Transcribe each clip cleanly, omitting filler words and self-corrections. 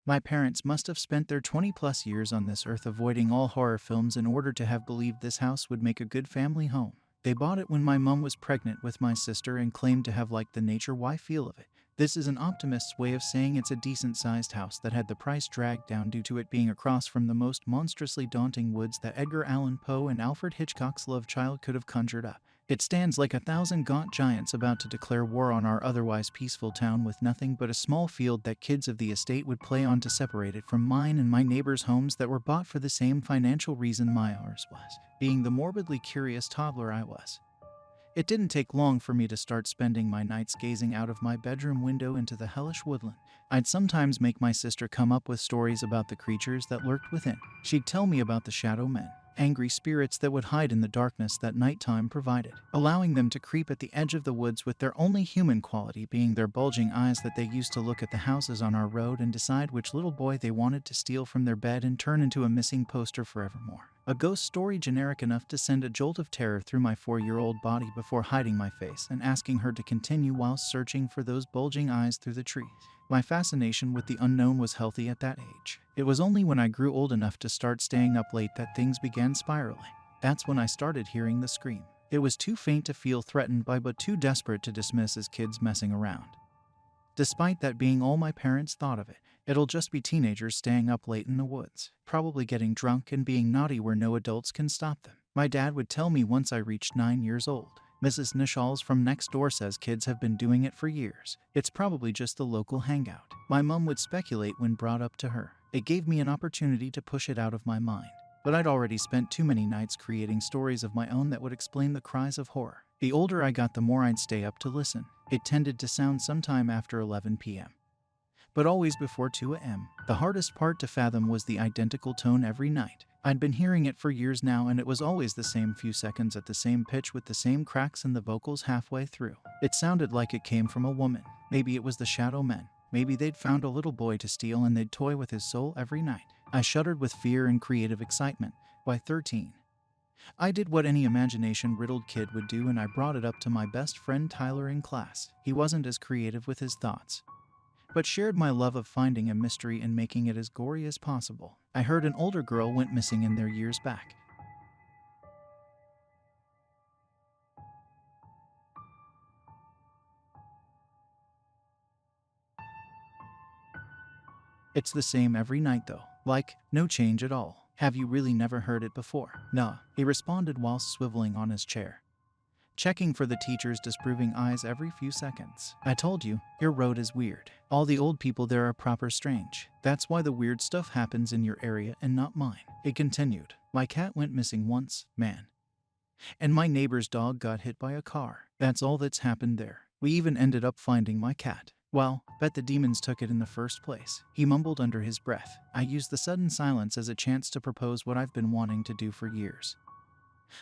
My parents must have spent their 20 plus years on this earth avoiding all horror films in order to have believed this house would make a good family home. They bought it when my mom was pregnant with my sister and claimed to have liked the nature-wide feel of it. This is an optimist's way of saying it's a decent-sized house that had the price dragged down due to it being across from the most monstrously daunting woods that Edgar Allan Poe and Alfred Hitchcock's love child could have conjured up. It stands like 1,000 gaunt giants about to declare war on our otherwise peaceful town with nothing but a small field that kids of the estate would play on to separate it from mine and my neighbors' homes that were bought for the same financial reason my ours was, being the morbidly curious toddler I was. It didn't take long for me to start spending my nights gazing out of my bedroom window into the hellish woodland. I'd sometimes make my sister come up with stories about the creatures that lurked within. She'd tell me about the shadow men, angry spirits that would hide in the darkness that nighttime provided, allowing them to creep at the edge of the woods with their only human quality being their bulging eyes that they used to look at the houses on our road and decide which little boy they wanted to steal from their bed and turn into a missing poster forevermore. A ghost story generic enough to send a jolt of terror through my 4-year-old body before hiding my face and asking her to continue while searching for those bulging eyes through the trees. My fascination with the unknown was healthy at that age. It was only when I grew old enough to start staying up late that things began spiraling. That's when I started hearing the scream. It was too faint to feel threatened by but too desperate to dismiss as kids messing around. Despite that being all my parents thought of it, it'll just be teenagers staying up late in the woods, probably getting drunk and being naughty where no adults can stop them. My dad would tell me once I reached 9 years old. Mrs. Nishal's from next door says kids have been doing it for years. It's probably just the local hangout. My mom would speculate when brought up to her. It gave me an opportunity to push it out of my mind. But I'd already spent too many nights creating stories of my own that would explain the cries of horror. The older I got, the more I'd stay up to listen. It tended to sound sometime after 11 p.m. but always before 2 a.m. The hardest part to fathom was the identical tone every night. I'd been hearing it for years now, and it was always the same few seconds at the same pitch with the same cracks in the vocals halfway through. It sounded like it came from a woman. Maybe it was the shadow men. Maybe they'd found a little boy to steal and they'd toy with his soul every night. I shuddered with fear and creative excitement. By 13, I did what any imagination-riddled kid would do, and I brought it up to my best friend Tyler in class. He wasn't as creative with his thoughts, but shared my love of finding a mystery and making it as gory as possible. I heard an older girl went missing in there years back. It's the same every night though. Like, no change at all. Have you really never heard it before? Nah, he responded whilst swiveling on his chair, checking for the teacher's disapproving eyes every few seconds. I told you, your road is weird. All the old people there are proper strange. That's why the weird stuff happens in your area and not mine. It continued. My cat went missing once, man. And my neighbor's dog got hit by a car. That's all that's happened there. We even ended up finding my cat. Well, bet the demons took it in the first place. He mumbled under his breath. I used the sudden silence as a chance to propose what I've been wanting to do for years,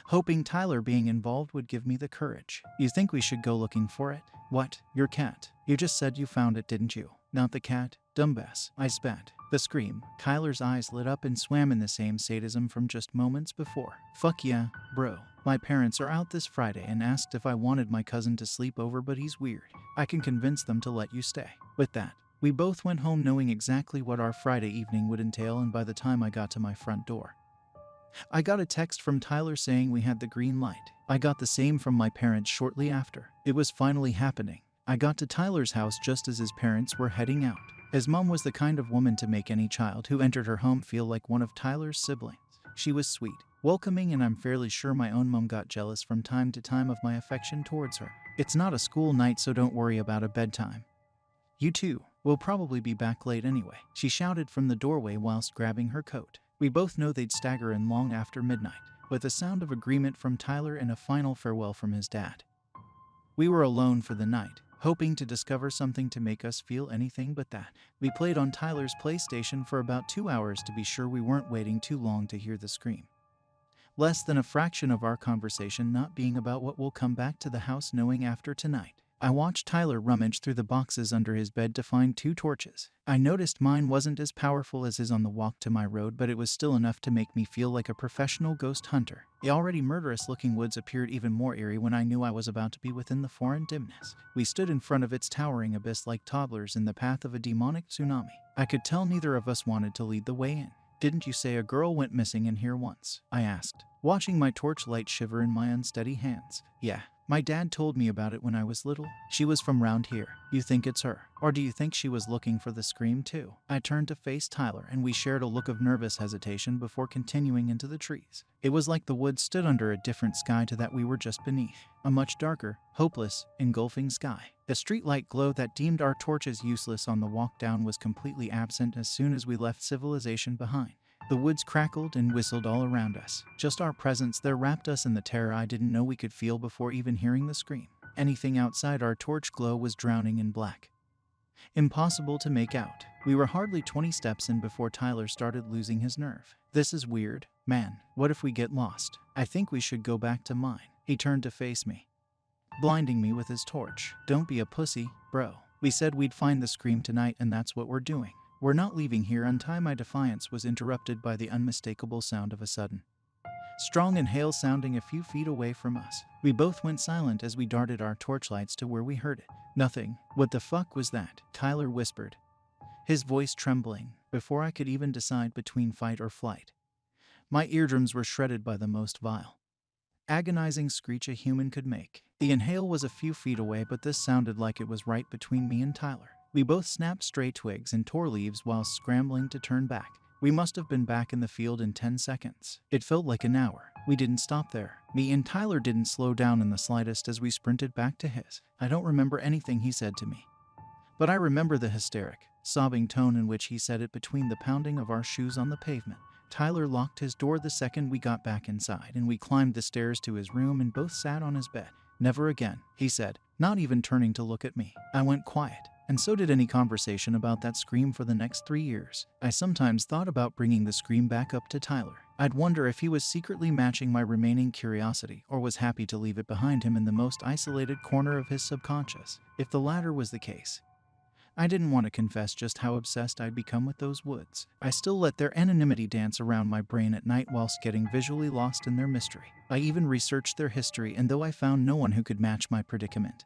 hoping Tyler being involved would give me the courage. You think we should go looking for it? What? Your cat? You just said you found it, didn't you? Not the cat, dumbass. I spat. The scream. Tyler's eyes lit up and swam in the same sadism from just moments before. Fuck yeah, bro. My parents are out this Friday and asked if I wanted my cousin to sleep over, but he's weird. I can convince them to let you stay. With that, we both went home knowing exactly what our Friday evening would entail, and by the time I got to my front door, I got a text from Tyler saying we had the green light. I got the same from my parents shortly after. It was finally happening. I got to Tyler's house just as his parents were heading out. His mom was the kind of woman to make any child who entered her home feel like one of Tyler's siblings. She was sweet, welcoming, and I'm fairly sure my own mom got jealous from time to time of my affection towards her. It's not a school night, so don't worry about a bedtime. You too. We'll probably be back late anyway, she shouted from the doorway whilst grabbing her coat. We both know they'd stagger in long after midnight, with a sound of agreement from Tyler and a final farewell from his dad. We were alone for the night, hoping to discover something to make us feel anything but that. We played on Tyler's PlayStation for about 2 hours to be sure we weren't waiting too long to hear the scream. Less than a fraction of our conversation not being about what we'll come back to the house knowing after tonight. I watched Tyler rummage through the boxes under his bed to find 2 torches. I noticed mine wasn't as powerful as his on the walk to my road, but it was still enough to make me feel like a professional ghost hunter. The already murderous-looking woods appeared even more eerie when I knew I was about to be within the foreign dimness. We stood in front of its towering abyss like toddlers in the path of a demonic tsunami. I could tell neither of us wanted to lead the way in. "Didn't you say a girl went missing in here once?" I asked, watching my torchlight shiver in my unsteady hands. "Yeah. My dad told me about it when I was little. She was from round here. You think it's her? Or do you think she was looking for the scream too?" I turned to face Tyler, and we shared a look of nervous hesitation before continuing into the trees. It was like the woods stood under a different sky to that we were just beneath. A much darker, hopeless, engulfing sky. The streetlight glow that deemed our torches useless on the walk down was completely absent as soon as we left civilization behind. The woods crackled and whistled all around us. Just our presence there wrapped us in the terror I didn't know we could feel before even hearing the scream. Anything outside our torch glow was drowning in black. Impossible to make out. We were hardly 20 steps in before Tyler started losing his nerve. "This is weird, man. What if we get lost? I think we should go back to mine." He turned to face me, blinding me with his torch. "Don't be a pussy, bro. We said we'd find the scream tonight, and that's what we're doing. We're not leaving here until..." My defiance was interrupted by the unmistakable sound of a sudden, strong inhale sounding a few feet away from us. We both went silent as we darted our torchlights to where we heard it. "Nothing. What the fuck was that?" Tyler whispered, his voice trembling. Before I could even decide between fight or flight, my eardrums were shredded by the most vile, agonizing screech a human could make. The inhale was a few feet away, but this sounded like it was right between me and Tyler. We both snapped stray twigs and tore leaves while scrambling to turn back. We must have been back in the field in 10 seconds. It felt like an hour. We didn't stop there. Me and Tyler didn't slow down in the slightest as we sprinted back to his. I don't remember anything he said to me, but I remember the hysteric, sobbing tone in which he said it between the pounding of our shoes on the pavement. Tyler locked his door the second we got back inside, and we climbed the stairs to his room and both sat on his bed. "Never again," he said, not even turning to look at me. I went quiet, and so did any conversation about that scream for the next 3 years. I sometimes thought about bringing the scream back up to Tyler. I'd wonder if he was secretly matching my remaining curiosity or was happy to leave it behind him in the most isolated corner of his subconscious. If the latter was the case, I didn't want to confess just how obsessed I'd become with those woods. I still let their anonymity dance around my brain at night whilst getting visually lost in their mystery. I even researched their history, and though I found no one who could match my predicament,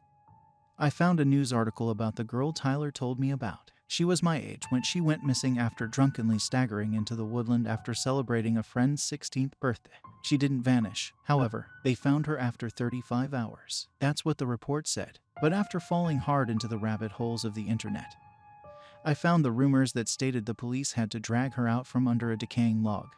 I found a news article about the girl Tyler told me about. She was my age when she went missing after drunkenly staggering into the woodland after celebrating a friend's 16th birthday. She didn't vanish, however. They found her after 35 hours. That's what the report said. But after falling hard into the rabbit holes of the internet, I found the rumors that stated the police had to drag her out from under a decaying log,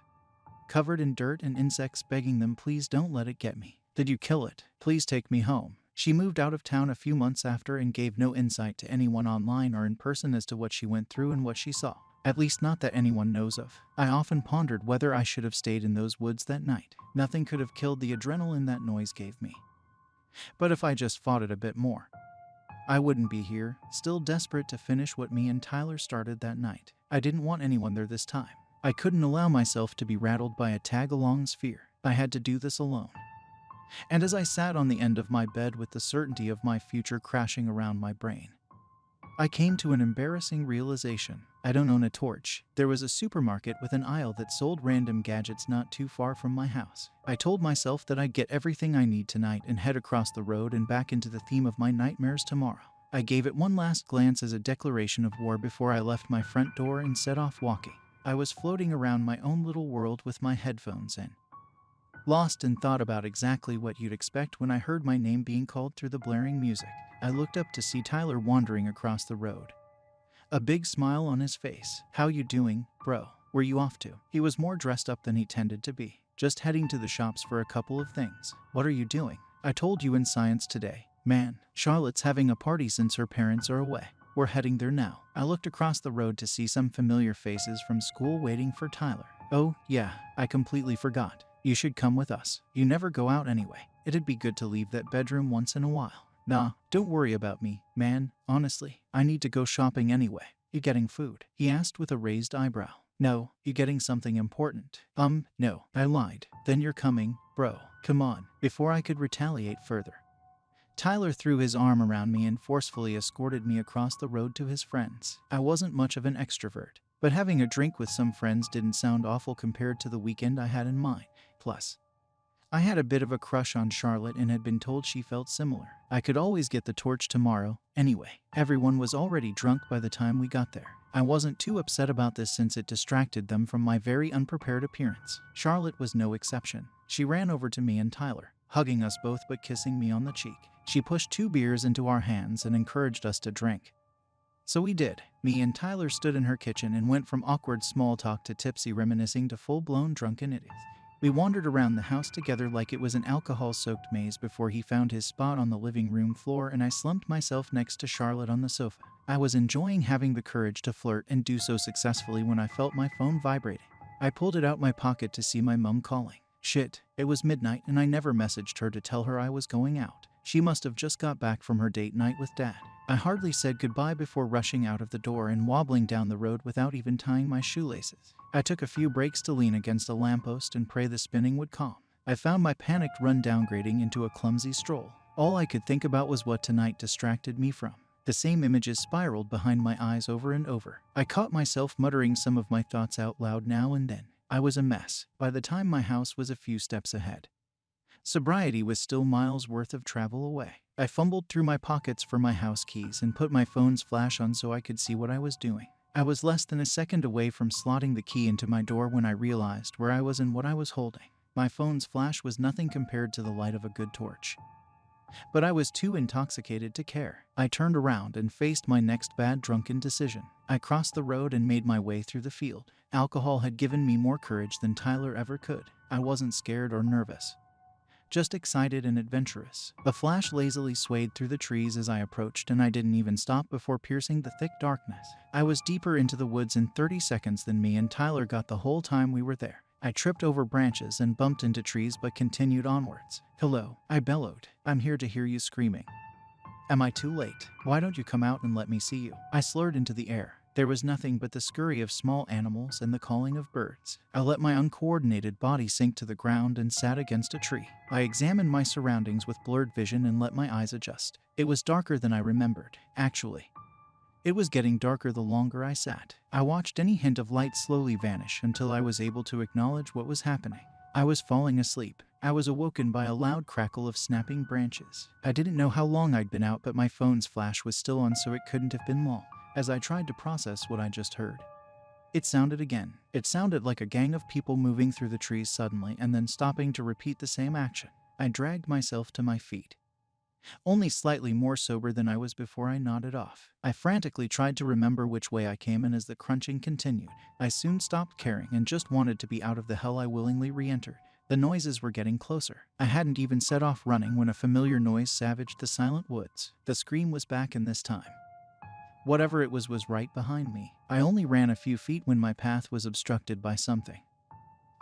covered in dirt and insects, begging them, "Please don't let it get me. Did you kill it? Please take me home." She moved out of town a few months after and gave no insight to anyone online or in person as to what she went through and what she saw. At least not that anyone knows of. I often pondered whether I should have stayed in those woods that night. Nothing could have killed the adrenaline that noise gave me. But if I just fought it a bit more, I wouldn't be here, still desperate to finish what me and Tyler started that night. I didn't want anyone there this time. I couldn't allow myself to be rattled by a tag-along's fear. I had to do this alone. And as I sat on the end of my bed with the certainty of my future crashing around my brain, I came to an embarrassing realization. I don't own a torch. There was a supermarket with an aisle that sold random gadgets not too far from my house. I told myself that I'd get everything I need tonight and head across the road and back into the theme of my nightmares tomorrow. I gave it one last glance as a declaration of war before I left my front door and set off walking. I was floating around my own little world with my headphones in, lost in thought about exactly what you'd expect when I heard my name being called through the blaring music. I looked up to see Tyler wandering across the road, a big smile on his face. "How you doing, bro? Where you off to?" He was more dressed up than he tended to be. "Just heading to the shops for a couple of things." "What are you doing?" "I told you in science today. Man, Charlotte's having a party since her parents are away. We're heading there now." I looked across the road to see some familiar faces from school waiting for Tyler. "Oh, yeah, I completely forgot. You should come with us. You never go out anyway. It'd be good to leave that bedroom once in a while." "Nah, don't worry about me, man. Honestly, I need to go shopping anyway." "You getting food?" he asked with a raised eyebrow. "No, you getting something important?" No, I lied." "Then you're coming, bro. Come on." Before I could retaliate further, Tyler threw his arm around me and forcefully escorted me across the road to his friends. I wasn't much of an extrovert, but having a drink with some friends didn't sound awful compared to the weekend I had in mind. Plus, I had a bit of a crush on Charlotte and had been told she felt similar. I could always get the torch tomorrow. Anyway, everyone was already drunk by the time we got there. I wasn't too upset about this since it distracted them from my very unprepared appearance. Charlotte was no exception. She ran over to me and Tyler, hugging us both but kissing me on the cheek. She pushed 2 beers into our hands and encouraged us to drink. So we did. Me and Tyler stood in her kitchen and went from awkward small talk to tipsy reminiscing to full-blown drunken idiots. We wandered around the house together like it was an alcohol-soaked maze before he found his spot on the living room floor and I slumped myself next to Charlotte on the sofa. I was enjoying having the courage to flirt and do so successfully when I felt my phone vibrating. I pulled it out my pocket to see my mum calling. Shit, it was midnight and I never messaged her to tell her I was going out. She must have just got back from her date night with Dad. I hardly said goodbye before rushing out of the door and wobbling down the road without even tying my shoelaces. I took a few breaks to lean against a lamppost and pray the spinning would calm. I found my panicked run downgrading into a clumsy stroll. All I could think about was what tonight distracted me from. The same images spiraled behind my eyes over and over. I caught myself muttering some of my thoughts out loud now and then. I was a mess. By the time my house was a few steps ahead, sobriety was still miles worth of travel away. I fumbled through my pockets for my house keys and put my phone's flash on so I could see what I was doing. I was less than a second away from slotting the key into my door when I realized where I was and what I was holding. My phone's flash was nothing compared to the light of a good torch. But I was too intoxicated to care. I turned around and faced my next bad drunken decision. I crossed the road and made my way through the field. Alcohol had given me more courage than Tyler ever could. I wasn't scared or nervous, just excited and adventurous. The flash lazily swayed through the trees as I approached, and I didn't even stop before piercing the thick darkness. I was deeper into the woods in 30 seconds than me and Tyler got the whole time we were there. I tripped over branches and bumped into trees but continued onwards. "Hello," I bellowed. "I'm here to hear you screaming. Am I too late? Why don't you come out and let me see you?" I slurred into the air. There was nothing but the scurry of small animals and the calling of birds. I let my uncoordinated body sink to the ground and sat against a tree. I examined my surroundings with blurred vision and let my eyes adjust. It was darker than I remembered. Actually, it was getting darker the longer I sat. I watched any hint of light slowly vanish until I was able to acknowledge what was happening. I was falling asleep. I was awoken by a loud crackle of snapping branches. I didn't know how long I'd been out, but my phone's flash was still on, so it couldn't have been long. As I tried to process what I just heard, it sounded again. It sounded like a gang of people moving through the trees suddenly and then stopping to repeat the same action. I dragged myself to my feet, only slightly more sober than I was before I nodded off. I frantically tried to remember which way I came, and as the crunching continued, I soon stopped caring and just wanted to be out of the hell I willingly re-entered. The noises were getting closer. I hadn't even set off running when a familiar noise savaged the silent woods. The scream was back, and this time, whatever it was right behind me. I only ran a few feet when my path was obstructed by something.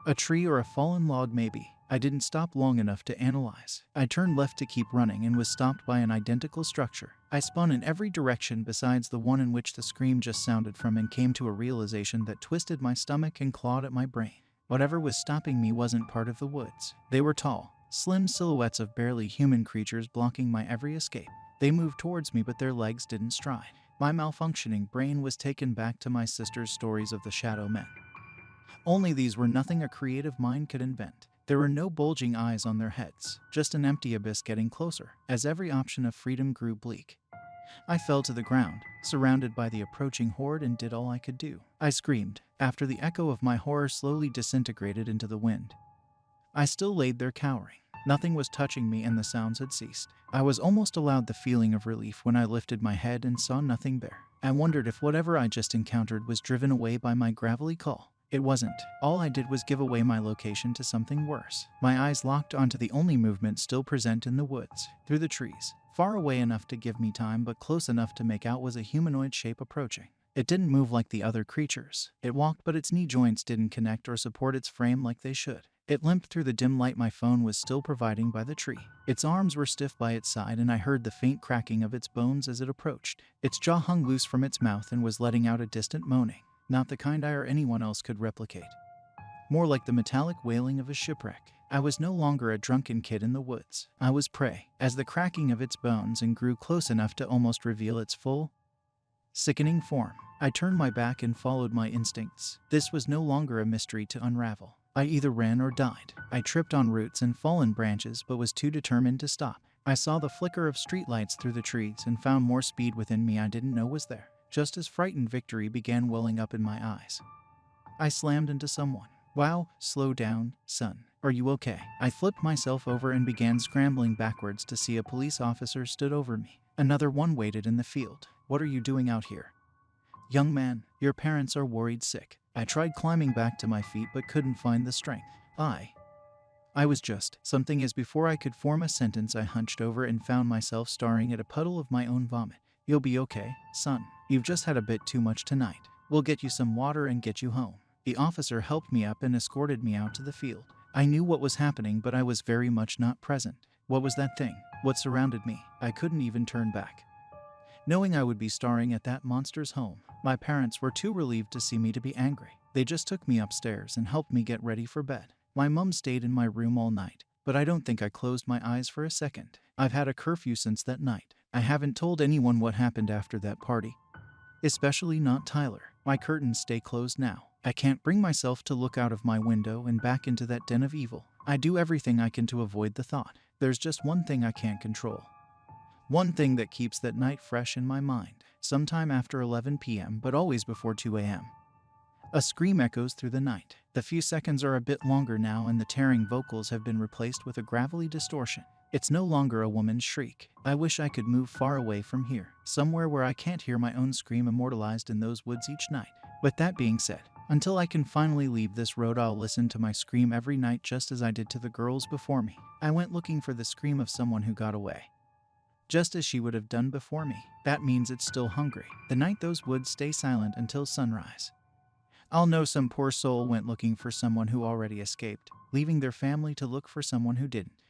A tree or a fallen log, maybe. I didn't stop long enough to analyze. I turned left to keep running and was stopped by an identical structure. I spun in every direction besides the one in which the scream just sounded from and came to a realization that twisted my stomach and clawed at my brain. Whatever was stopping me wasn't part of the woods. They were tall, slim silhouettes of barely human creatures blocking my every escape. They moved towards me, but their legs didn't stride. My malfunctioning brain was taken back to my sister's stories of the shadow men. Only these were nothing a creative mind could invent. There were no bulging eyes on their heads, just an empty abyss getting closer. As every option of freedom grew bleak, I fell to the ground, surrounded by the approaching horde, and did all I could do. I screamed, after the echo of my horror slowly disintegrated into the wind. I still laid there cowering. Nothing was touching me and the sounds had ceased. I was almost allowed the feeling of relief when I lifted my head and saw nothing there. I wondered if whatever I just encountered was driven away by my gravelly call. It wasn't. All I did was give away my location to something worse. My eyes locked onto the only movement still present in the woods, through the trees. Far away enough to give me time, but close enough to make out was a humanoid shape approaching. It didn't move like the other creatures. It walked, but its knee joints didn't connect or support its frame like they should. It limped through the dim light my phone was still providing by the tree. Its arms were stiff by its side, and I heard the faint cracking of its bones as it approached. Its jaw hung loose from its mouth and was letting out a distant moaning, not the kind I or anyone else could replicate. More like the metallic wailing of a shipwreck. I was no longer a drunken kid in the woods. I was prey, as the cracking of its bones and grew close enough to almost reveal its full, sickening form. I turned my back and followed my instincts. This was no longer a mystery to unravel. I either ran or died. I tripped on roots and fallen branches but was too determined to stop. I saw the flicker of streetlights through the trees and found more speed within me I didn't know was there. Just as frightened victory began welling up in my eyes, I slammed into someone. Wow, slow down, son. Are you okay? I flipped myself over and began scrambling backwards to see a police officer stood over me. Another one waited in the field. What are you doing out here? Young man, your parents are worried sick. I tried climbing back to my feet but couldn't find the strength. I was just something as before I could form a sentence I hunched over and found myself staring at a puddle of my own vomit. You'll be okay, son. You've just had a bit too much tonight. We'll get you some water and get you home. The officer helped me up and escorted me out to the field. I knew what was happening but I was very much not present. What was that thing? What surrounded me? I couldn't even turn back, knowing I would be starring at that monster's home. My parents were too relieved to see me to be angry. They just took me upstairs and helped me get ready for bed. My mum stayed in my room all night, but I don't think I closed my eyes for a second. I've had a curfew since that night. I haven't told anyone what happened after that party, especially not Tyler. My curtains stay closed now. I can't bring myself to look out of my window and back into that den of evil. I do everything I can to avoid the thought. There's just one thing I can't control. One thing that keeps that night fresh in my mind. Sometime after 11 p.m., but always before 2 a.m. A scream echoes through the night. The few seconds are a bit longer now and the tearing vocals have been replaced with a gravelly distortion. It's no longer a woman's shriek. I wish I could move far away from here, somewhere where I can't hear my own scream immortalized in those woods each night. But that being said, until I can finally leave this road, I'll listen to my scream every night just as I did to the girls before me. I went looking for the scream of someone who got away, just as she would have done before me. That means it's still hungry. The night those woods stay silent until sunrise, I'll know some poor soul went looking for someone who already escaped, leaving their family to look for someone who didn't.